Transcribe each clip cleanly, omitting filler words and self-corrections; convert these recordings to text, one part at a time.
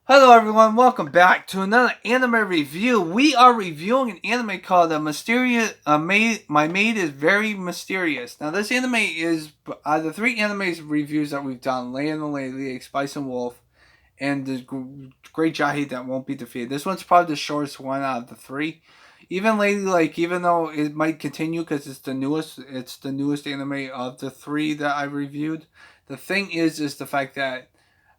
Hello everyone, welcome back to another anime review. We are reviewing an anime called My Maid is Very Mysterious. Now this anime is the three anime reviews that we've done, Lay and the Lady, Spice and Wolf, and the Great Jahi That Won't Be Defeated. This one's probably the shortest one out of the three. Even Lady Like, even though it might continue because it's the newest anime of the three that I reviewed. The thing is the fact that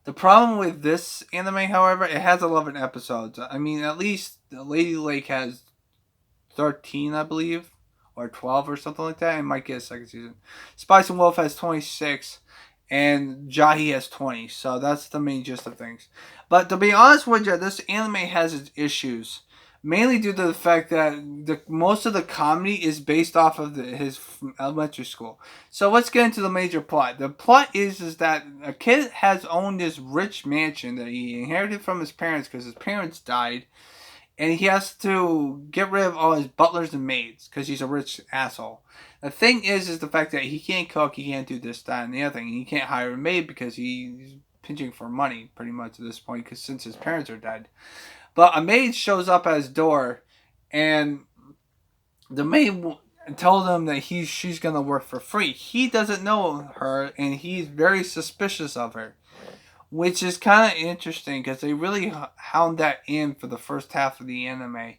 the problem with this anime, however, it has 11 episodes. I mean, at least Lady Lake has 13, I believe, or 12 or something like that. It might get a second season. Spice and Wolf has 26, and Jahi has 20. So that's the main gist of things. But to be honest with you, this anime has its issues. Mainly due to the fact that most of the comedy is based off of his elementary school. So let's get into the major plot. The plot is that a kid has owned this rich mansion that he inherited from his parents because his parents died, and he has to get rid of all his butlers and maids because he's a rich asshole. The thing is the fact that he can't cook, he can't do this, that, and the other thing. He can't hire a maid because he's pinching for money pretty much at this point because since his parents are dead. But a maid shows up at his door, and the maid told him that she's gonna work for free. He doesn't know her, and he's very suspicious of her, which is kind of interesting because they really hound that in for the first half of the anime,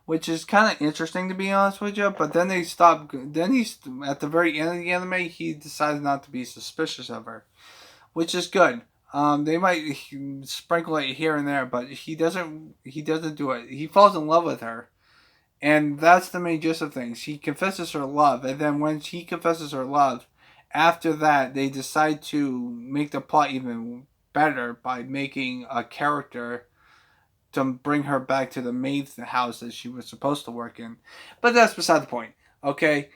which is kind of interesting to be honest with you. But then they stop. Then he's at the very end of the anime. He decides not to be suspicious of her, which is good. They might sprinkle it here and there, but he doesn't. He doesn't do it. He falls in love with her, and that's the main gist of things. She confesses her love, and then when she confesses her love, after that they decide to make the plot even better by making a character to bring her back to the maid's house that she was supposed to work in. But that's beside the point. Okay.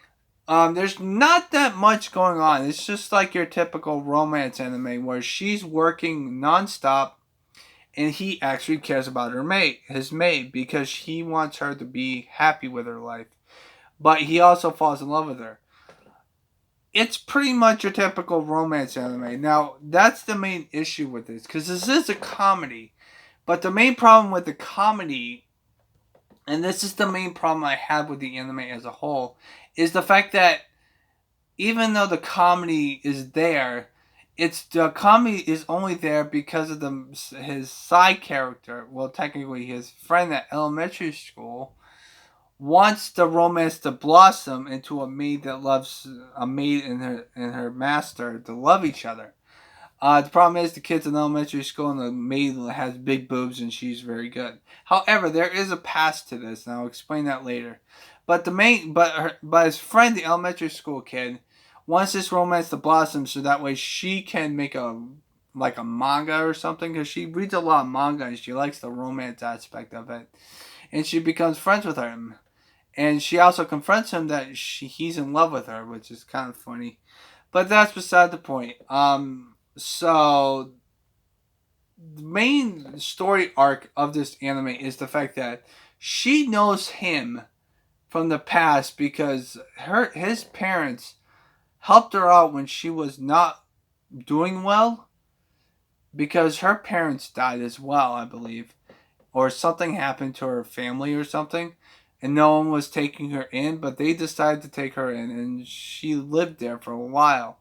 There's not that much going on. It's just like your typical romance anime where she's working nonstop and he actually cares about his maid, because he wants her to be happy with her life. But he also falls in love with her. It's pretty much your typical romance anime. Now, that's the main issue with this, because this is a comedy. But the main problem with the comedy, and this is the main problem I have with the anime as a whole, is the fact that even though the comedy is there, the comedy is only there because of his side character. Well, technically, his friend at elementary school wants the romance to blossom into a maid that loves a maid and her master to love each other. The problem is the kid's in elementary school and the maid has big boobs and she's very good. However, there is a past to this, and I'll explain that later. But his friend, the elementary school kid, wants this romance to blossom so that way she can make a manga or something, because she reads a lot of manga and she likes the romance aspect of it, and she becomes friends with him. And she also confronts him that he's in love with her, which is kind of funny. But that's beside the point. So the main story arc of this anime is the fact that she knows him from the past because his parents helped her out when she was not doing well, because her parents died as well, I believe, or something happened to her family or something, and no one was taking her in, but they decided to take her in, and she lived there for a while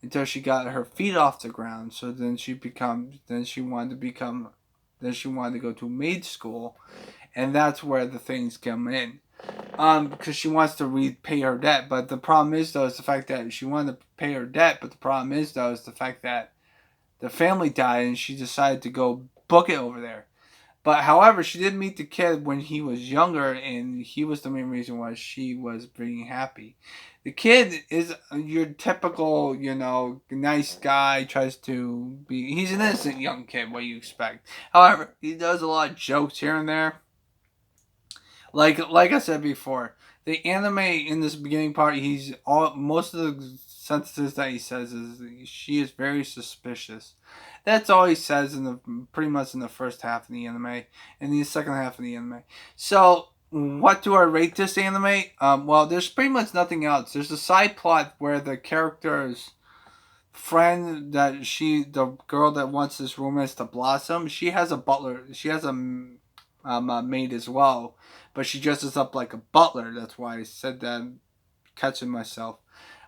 until she got her feet off the ground. So then she wanted to become, then she wanted to go to maid school, and that's where the things come in. Because she wants to repay her debt, but the problem is though is the fact that she wanted to pay her debt, but the problem is though is the fact that the family died and she decided to go book it over there. But however, she did meet the kid when he was younger, and he was the main reason why she was being happy. The kid is your typical, nice guy. Tries to be. He's an innocent young kid. What do you expect? However, he does a lot of jokes here and there. Like I said before, the anime in this beginning part, most of the sentences that he says is she is very suspicious. That's all he says in the pretty much in the first half of the anime, and the second half of the anime. So, what do I rate this anime? Well, there's pretty much nothing else. There's a side plot where the characters friend that the girl that wants this romance to blossom, she has a butler. She has a maid as well, but she dresses up like a butler. That's why I said that. I'm catching myself.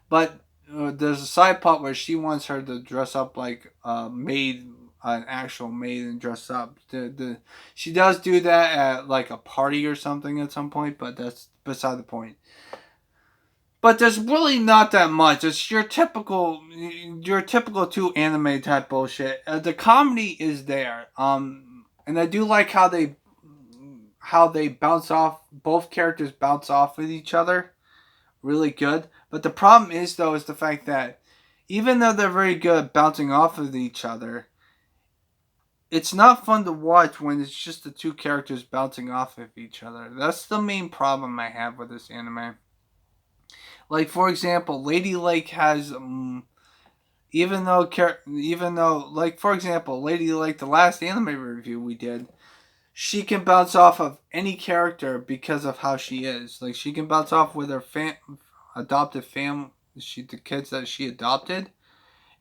But there's a side plot where she wants her to dress up like a maid, an actual maid, and dress up. She does do that at like a party or something at some point, but that's beside the point. But there's really not that much. It's your typical two anime type bullshit. The comedy is there, and I do like how they bounce off. Both characters bounce off with each other, really good. But the problem is though is the fact that even though they're very good at bouncing off of each other, it's not fun to watch when it's just the two characters bouncing off of each other. That's the main problem I have with this anime. Like for example, Lady Lake has even though like for example, Lady Lake, the last anime review we did, she can bounce off of any character because of how she is. Like she can bounce off with her adopted fam, the kids that she adopted,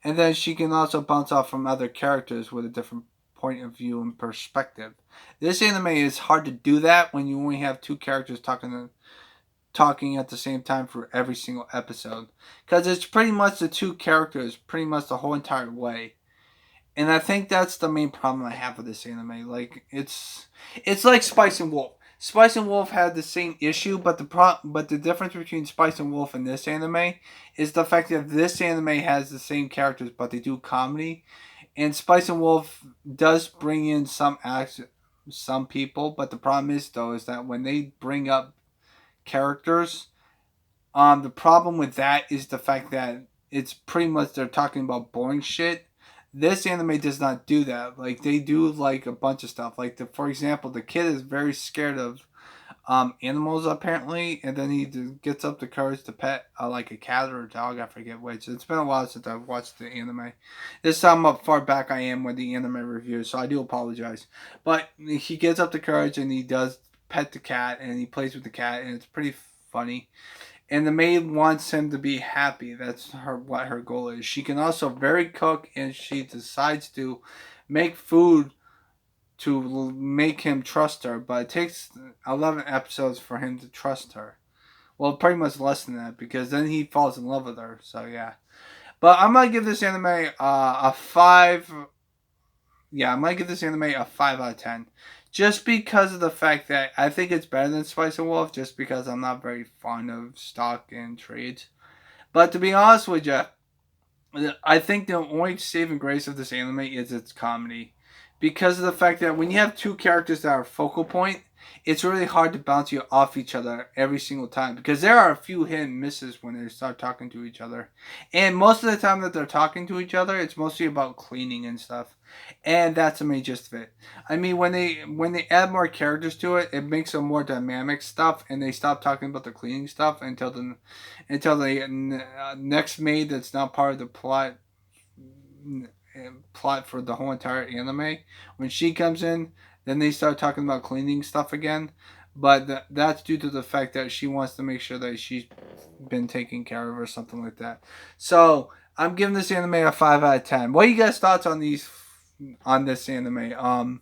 and then she can also bounce off from other characters with a different point of view and perspective. This anime is hard to do that when you only have two characters talking at the same time for every single episode, because it's pretty much the two characters pretty much the whole entire way. And I think that's the main problem I have with this anime. Like it's like Spice and Wolf. Spice and Wolf had the same issue, but the difference between Spice and Wolf and this anime is the fact that this anime has the same characters, but they do comedy. And Spice and Wolf does bring in some people, but the problem is though is that when they bring up characters, the problem with that is the fact that it's pretty much they're talking about boring shit. This anime does not do that. Like they do like a bunch of stuff. Like for example, the kid is very scared of animals apparently, and then he gets up the courage to pet like a cat or a dog. I forget which. It's been a while since I've watched the anime. This time how far back I am with the anime review, so I do apologize. But he gets up the courage and he does pet the cat and he plays with the cat, and it's pretty funny. And the maid wants him to be happy. That's what her goal is. She can also very cook, and she decides to make food to make him trust her. But it takes 11 episodes for him to trust her. Well, pretty much less than that, because then he falls in love with her. So yeah. But I'm gonna give this anime a 5. Yeah, I'm gonna give this anime a 5 out of 10. Just because of the fact that I think it's better than Spice and Wolf, just because I'm not very fond of stock and trades. But to be honest with you, I think the only saving grace of this anime is its comedy. Because of the fact that when you have two characters that are focal point, it's really hard to bounce you off each other every single time. Because there are a few hit and misses when they start talking to each other. And most of the time that they're talking to each other, it's mostly about cleaning and stuff. And that's the main gist of it. I mean, when they add more characters to it, it makes a more dynamic stuff, and they stop talking about the cleaning stuff until the next maid that's not part of the plot for the whole entire anime. When she comes in, then they start talking about cleaning stuff again. But that's due to the fact that she wants to make sure that she's been taken care of or something like that. So I'm giving this anime a 5 out of 10. What are you guys' thoughts on this anime?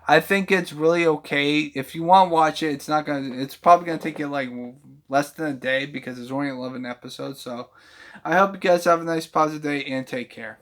I think it's really okay. If you want to watch it, it's probably gonna take you like less than a day because there's only 11 episodes. So I hope you guys have a nice positive day and take care.